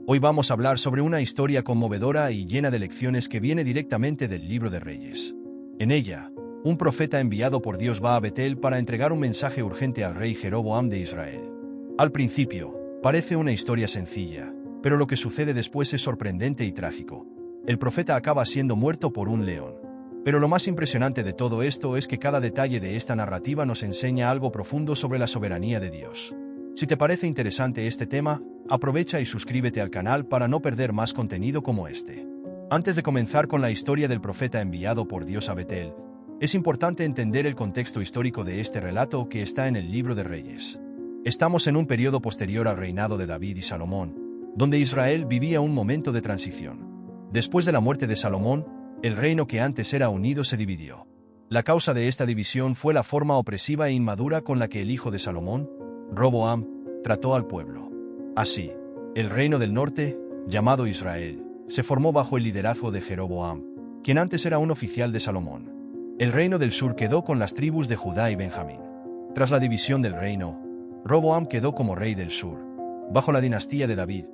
Hoy vamos a hablar sobre una historia conmovedora y llena de lecciones que viene directamente del Libro de Reyes. En ella, un profeta enviado por Dios va a Betel para entregar un mensaje urgente al rey Jeroboam de Israel. Al principio, parece una historia sencilla, pero lo que sucede después es sorprendente y trágico. El profeta acaba siendo muerto por un león. Pero lo más impresionante de todo esto es que cada detalle de esta narrativa nos enseña algo profundo sobre la soberanía de Dios. Si te parece interesante este tema, aprovecha y suscríbete al canal para no perder más contenido como este. Antes de comenzar con la historia del profeta enviado por Dios a Betel, es importante entender el contexto histórico de este relato que está en el Libro de Reyes. Estamos en un periodo posterior al reinado de David y Salomón, donde Israel vivía un momento de transición. Después de la muerte de Salomón, el reino que antes era unido se dividió. La causa de esta división fue la forma opresiva e inmadura con la que el hijo de Salomón, Roboam, trató al pueblo. Así, el reino del norte, llamado Israel, se formó bajo el liderazgo de Jeroboam, quien antes era un oficial de Salomón. El reino del sur quedó con las tribus de Judá y Benjamín. Tras la división del reino, Roboam quedó como rey del sur, bajo la dinastía de David,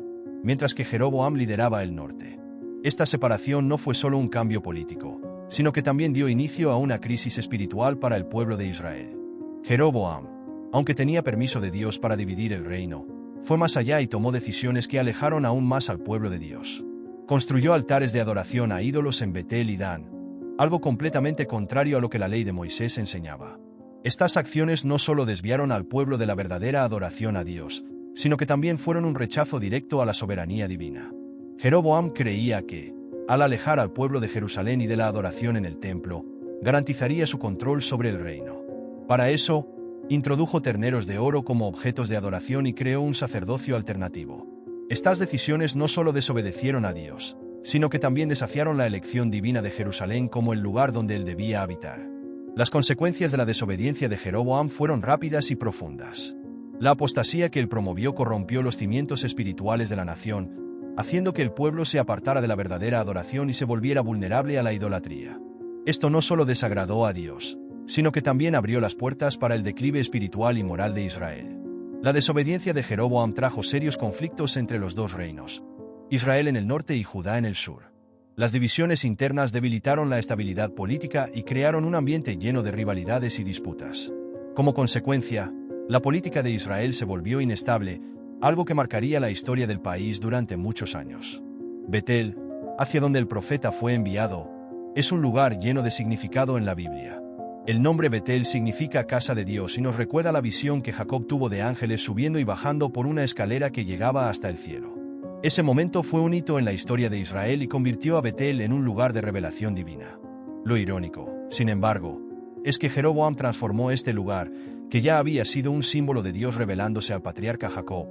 mientras que Jeroboam lideraba el norte. Esta separación no fue solo un cambio político, sino que también dio inicio a una crisis espiritual para el pueblo de Israel. Jeroboam, aunque tenía permiso de Dios para dividir el reino, fue más allá y tomó decisiones que alejaron aún más al pueblo de Dios. Construyó altares de adoración a ídolos en Betel y Dan, algo completamente contrario a lo que la ley de Moisés enseñaba. Estas acciones no solo desviaron al pueblo de la verdadera adoración a Dios, sino que también fueron un rechazo directo a la soberanía divina. Jeroboam creía que, al alejar al pueblo de Jerusalén y de la adoración en el templo, garantizaría su control sobre el reino. Para eso, introdujo terneros de oro como objetos de adoración y creó un sacerdocio alternativo. Estas decisiones no solo desobedecieron a Dios, sino que también desafiaron la elección divina de Jerusalén como el lugar donde él debía habitar. Las consecuencias de la desobediencia de Jeroboam fueron rápidas y profundas. La apostasía que él promovió corrompió los cimientos espirituales de la nación, haciendo que el pueblo se apartara de la verdadera adoración y se volviera vulnerable a la idolatría. Esto no solo desagradó a Dios, sino que también abrió las puertas para el declive espiritual y moral de Israel. La desobediencia de Jeroboam trajo serios conflictos entre los dos reinos, Israel en el norte y Judá en el sur. Las divisiones internas debilitaron la estabilidad política y crearon un ambiente lleno de rivalidades y disputas. Como consecuencia, la política de Israel se volvió inestable, algo que marcaría la historia del país durante muchos años. Betel, hacia donde el profeta fue enviado, es un lugar lleno de significado en la Biblia. El nombre Betel significa casa de Dios y nos recuerda la visión que Jacob tuvo de ángeles subiendo y bajando por una escalera que llegaba hasta el cielo. Ese momento fue un hito en la historia de Israel y convirtió a Betel en un lugar de revelación divina. Lo irónico, sin embargo, es que Jeroboam transformó este lugar, que ya había sido un símbolo de Dios revelándose al patriarca Jacob,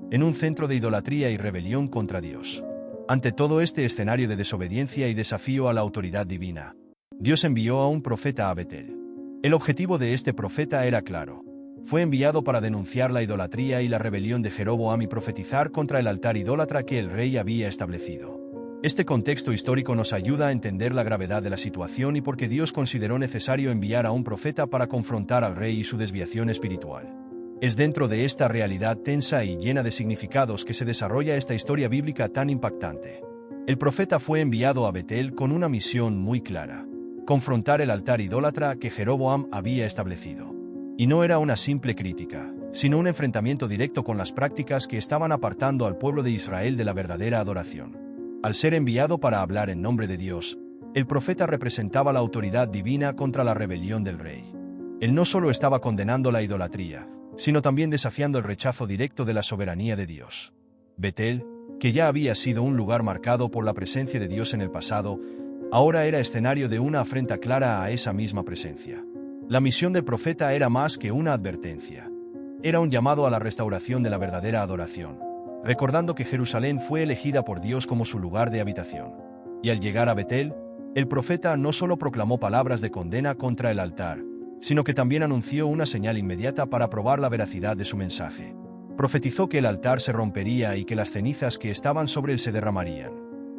en un centro de idolatría y rebelión contra Dios. Ante todo este escenario de desobediencia y desafío a la autoridad divina, Dios envió a un profeta a Betel. El objetivo de este profeta era claro. Fue enviado para denunciar la idolatría y la rebelión de Jeroboam y profetizar contra el altar idólatra que el rey había establecido. Este contexto histórico nos ayuda a entender la gravedad de la situación y por qué Dios consideró necesario enviar a un profeta para confrontar al rey y su desviación espiritual. Es dentro de esta realidad tensa y llena de significados que se desarrolla esta historia bíblica tan impactante. El profeta fue enviado a Betel con una misión muy clara: confrontar el altar idólatra que Jeroboam había establecido. Y no era una simple crítica, sino un enfrentamiento directo con las prácticas que estaban apartando al pueblo de Israel de la verdadera adoración. Al ser enviado para hablar en nombre de Dios, el profeta representaba la autoridad divina contra la rebelión del rey. Él no solo estaba condenando la idolatría, sino también desafiando el rechazo directo de la soberanía de Dios. Betel, que ya había sido un lugar marcado por la presencia de Dios en el pasado, ahora era escenario de una afrenta clara a esa misma presencia. La misión del profeta era más que una advertencia. Era un llamado a la restauración de la verdadera adoración, recordando que Jerusalén fue elegida por Dios como su lugar de habitación. Y al llegar a Betel, el profeta no solo proclamó palabras de condena contra el altar, sino que también anunció una señal inmediata para probar la veracidad de su mensaje. Profetizó que el altar se rompería y que las cenizas que estaban sobre él se derramarían.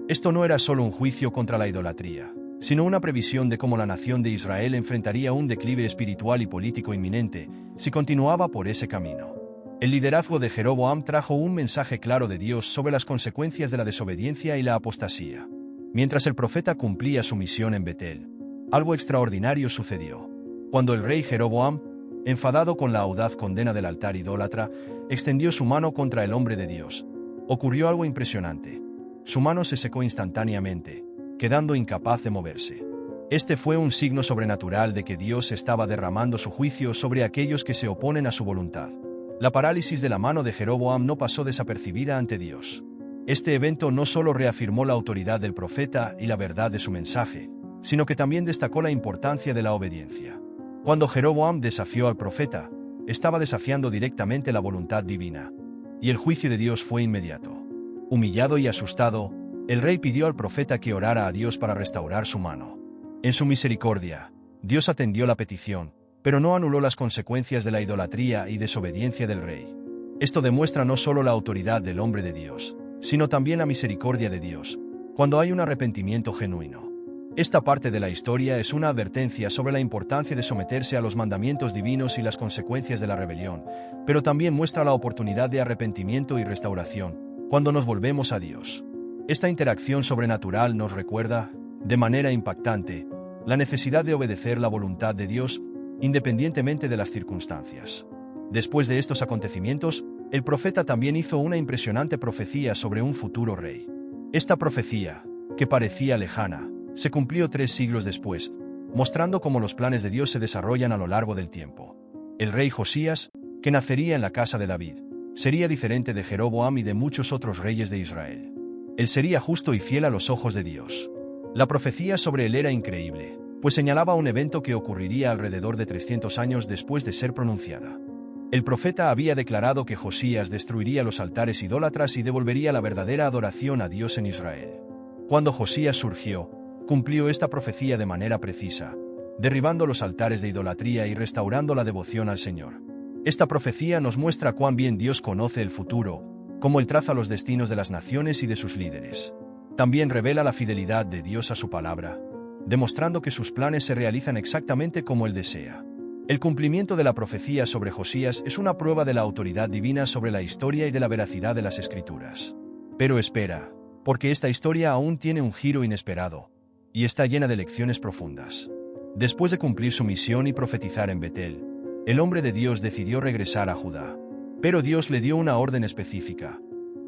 Esto no era solo un juicio contra la idolatría, sino una previsión de cómo la nación de Israel enfrentaría un declive espiritual y político inminente si continuaba por ese camino. El liderazgo de Jeroboam trajo un mensaje claro de Dios sobre las consecuencias de la desobediencia y la apostasía. Mientras el profeta cumplía su misión en Betel, algo extraordinario sucedió. Cuando el rey Jeroboam, enfadado con la audaz condena del altar idólatra, extendió su mano contra el hombre de Dios, ocurrió algo impresionante. Su mano se secó instantáneamente, quedando incapaz de moverse. Este fue un signo sobrenatural de que Dios estaba derramando su juicio sobre aquellos que se oponen a su voluntad. La parálisis de la mano de Jeroboam no pasó desapercibida ante Dios. Este evento no solo reafirmó la autoridad del profeta y la verdad de su mensaje, sino que también destacó la importancia de la obediencia. Cuando Jeroboam desafió al profeta, estaba desafiando directamente la voluntad divina, y el juicio de Dios fue inmediato. Humillado y asustado, el rey pidió al profeta que orara a Dios para restaurar su mano. En su misericordia, Dios atendió la petición, pero no anuló las consecuencias de la idolatría y desobediencia del rey. Esto demuestra no solo la autoridad del hombre de Dios, sino también la misericordia de Dios, cuando hay un arrepentimiento genuino. Esta parte de la historia es una advertencia sobre la importancia de someterse a los mandamientos divinos y las consecuencias de la rebelión, pero también muestra la oportunidad de arrepentimiento y restauración, cuando nos volvemos a Dios. Esta interacción sobrenatural nos recuerda, de manera impactante, la necesidad de obedecer la voluntad de Dios, independientemente de las circunstancias. Después de estos acontecimientos, el profeta también hizo una impresionante profecía sobre un futuro rey. Esta profecía, que parecía lejana, se cumplió 3 siglos después, mostrando cómo los planes de Dios se desarrollan a lo largo del tiempo. El rey Josías, que nacería en la casa de David, sería diferente de Jeroboam y de muchos otros reyes de Israel. Él sería justo y fiel a los ojos de Dios. La profecía sobre él era increíble, pues señalaba un evento que ocurriría alrededor de 300 años después de ser pronunciada. El profeta había declarado que Josías destruiría los altares idólatras y devolvería la verdadera adoración a Dios en Israel. Cuando Josías surgió, cumplió esta profecía de manera precisa, derribando los altares de idolatría y restaurando la devoción al Señor. Esta profecía nos muestra cuán bien Dios conoce el futuro, cómo Él traza los destinos de las naciones y de sus líderes. También revela la fidelidad de Dios a su palabra, demostrando que sus planes se realizan exactamente como Él desea. El cumplimiento de la profecía sobre Josías es una prueba de la autoridad divina sobre la historia y de la veracidad de las Escrituras. Pero espera, porque esta historia aún tiene un giro inesperado, y está llena de lecciones profundas. Después de cumplir su misión y profetizar en Betel, el hombre de Dios decidió regresar a Judá. Pero Dios le dio una orden específica.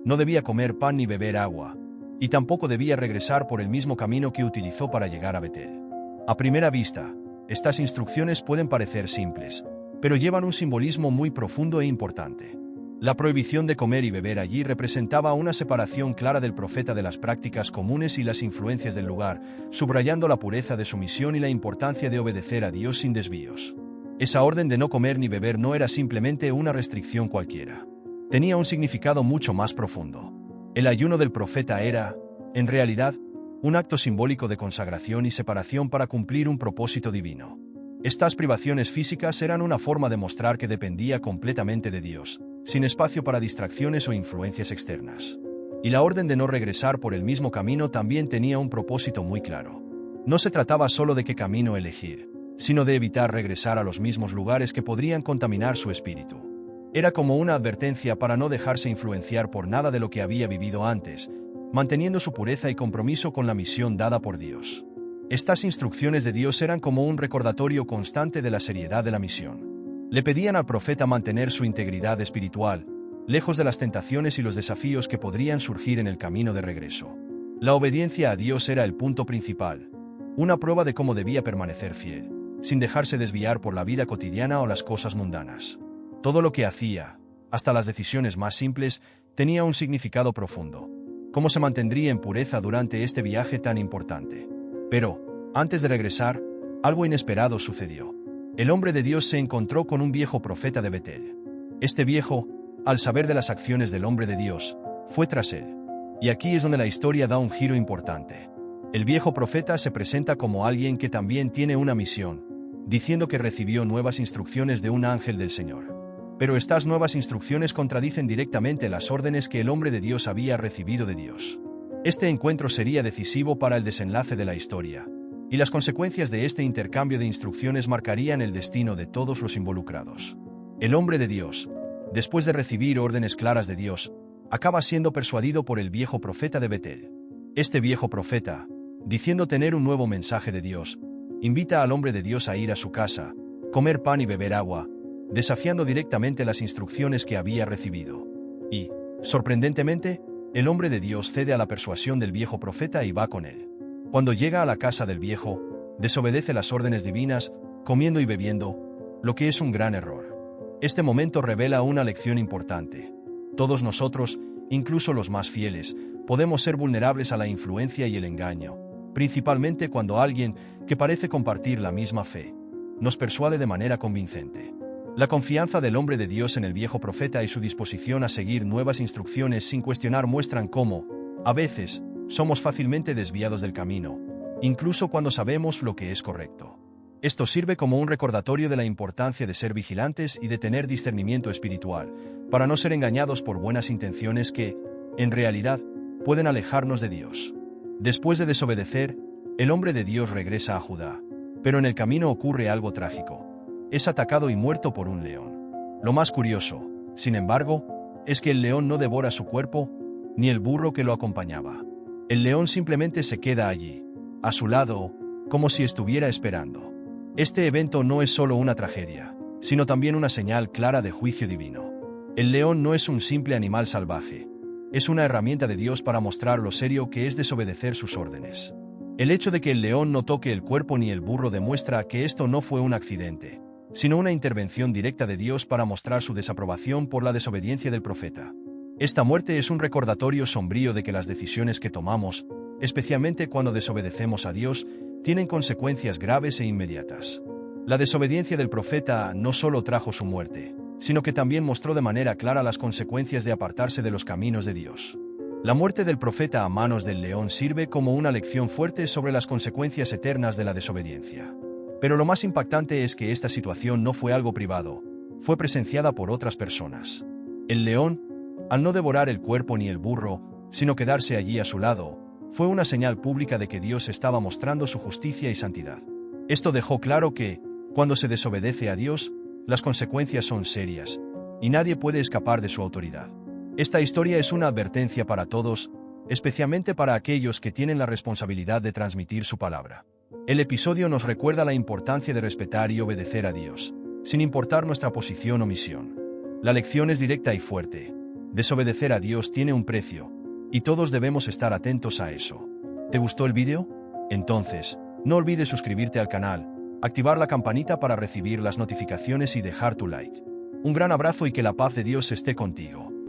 No debía comer pan ni beber agua, y tampoco debía regresar por el mismo camino que utilizó para llegar a Betel. A primera vista, estas instrucciones pueden parecer simples, pero llevan un simbolismo muy profundo e importante. La prohibición de comer y beber allí representaba una separación clara del profeta de las prácticas comunes y las influencias del lugar, subrayando la pureza de su misión y la importancia de obedecer a Dios sin desvíos. Esa orden de no comer ni beber no era simplemente una restricción cualquiera. Tenía un significado mucho más profundo. El ayuno del profeta era, en realidad, un acto simbólico de consagración y separación para cumplir un propósito divino. Estas privaciones físicas eran una forma de mostrar que dependía completamente de Dios, sin espacio para distracciones o influencias externas. Y la orden de no regresar por el mismo camino también tenía un propósito muy claro. No se trataba solo de qué camino elegir, sino de evitar regresar a los mismos lugares que podrían contaminar su espíritu. Era como una advertencia para no dejarse influenciar por nada de lo que había vivido antes, manteniendo su pureza y compromiso con la misión dada por Dios. Estas instrucciones de Dios eran como un recordatorio constante de la seriedad de la misión. Le pedían al profeta mantener su integridad espiritual, lejos de las tentaciones y los desafíos que podrían surgir en el camino de regreso. La obediencia a Dios era el punto principal, una prueba de cómo debía permanecer fiel, sin dejarse desviar por la vida cotidiana o las cosas mundanas. Todo lo que hacía, hasta las decisiones más simples, tenía un significado profundo. ¿Cómo se mantendría en pureza durante este viaje tan importante? Pero, antes de regresar, algo inesperado sucedió. El hombre de Dios se encontró con un viejo profeta de Betel. Este viejo, al saber de las acciones del hombre de Dios, fue tras él. Y aquí es donde la historia da un giro importante. El viejo profeta se presenta como alguien que también tiene una misión, diciendo que recibió nuevas instrucciones de un ángel del Señor. Pero estas nuevas instrucciones contradicen directamente las órdenes que el hombre de Dios había recibido de Dios. Este encuentro sería decisivo para el desenlace de la historia, y las consecuencias de este intercambio de instrucciones marcarían el destino de todos los involucrados. El hombre de Dios, después de recibir órdenes claras de Dios, acaba siendo persuadido por el viejo profeta de Betel. Este viejo profeta, diciendo tener un nuevo mensaje de Dios, invita al hombre de Dios a ir a su casa, comer pan y beber agua, desafiando directamente las instrucciones que había recibido. Y, sorprendentemente, el hombre de Dios cede a la persuasión del viejo profeta y va con él. Cuando llega a la casa del viejo, desobedece las órdenes divinas, comiendo y bebiendo, lo que es un gran error. Este momento revela una lección importante. Todos nosotros, incluso los más fieles, podemos ser vulnerables a la influencia y el engaño, principalmente cuando alguien, que parece compartir la misma fe, nos persuade de manera convincente. La confianza del hombre de Dios en el viejo profeta y su disposición a seguir nuevas instrucciones sin cuestionar muestran cómo, a veces, somos fácilmente desviados del camino, incluso cuando sabemos lo que es correcto. Esto sirve como un recordatorio de la importancia de ser vigilantes y de tener discernimiento espiritual, para no ser engañados por buenas intenciones que, en realidad, pueden alejarnos de Dios. Después de desobedecer, el hombre de Dios regresa a Judá, pero en el camino ocurre algo trágico. Es atacado y muerto por un león. Lo más curioso, sin embargo, es que el león no devora su cuerpo, ni el burro que lo acompañaba. El león simplemente se queda allí, a su lado, como si estuviera esperando. Este evento no es solo una tragedia, sino también una señal clara de juicio divino. El león no es un simple animal salvaje, es una herramienta de Dios para mostrar lo serio que es desobedecer sus órdenes. El hecho de que el león no toque el cuerpo ni el burro demuestra que esto no fue un accidente, sino una intervención directa de Dios para mostrar su desaprobación por la desobediencia del profeta. Esta muerte es un recordatorio sombrío de que las decisiones que tomamos, especialmente cuando desobedecemos a Dios, tienen consecuencias graves e inmediatas. La desobediencia del profeta no solo trajo su muerte, sino que también mostró de manera clara las consecuencias de apartarse de los caminos de Dios. La muerte del profeta a manos del león sirve como una lección fuerte sobre las consecuencias eternas de la desobediencia. Pero lo más impactante es que esta situación no fue algo privado, fue presenciada por otras personas. El león, al no devorar el cuerpo ni el burro, sino quedarse allí a su lado, fue una señal pública de que Dios estaba mostrando su justicia y santidad. Esto dejó claro que, cuando se desobedece a Dios, las consecuencias son serias, y nadie puede escapar de su autoridad. Esta historia es una advertencia para todos, especialmente para aquellos que tienen la responsabilidad de transmitir su palabra. El episodio nos recuerda la importancia de respetar y obedecer a Dios, sin importar nuestra posición o misión. La lección es directa y fuerte. Desobedecer a Dios tiene un precio, y todos debemos estar atentos a eso. ¿Te gustó el vídeo? Entonces, no olvides suscribirte al canal, activar la campanita para recibir las notificaciones y dejar tu like. Un gran abrazo y que la paz de Dios esté contigo.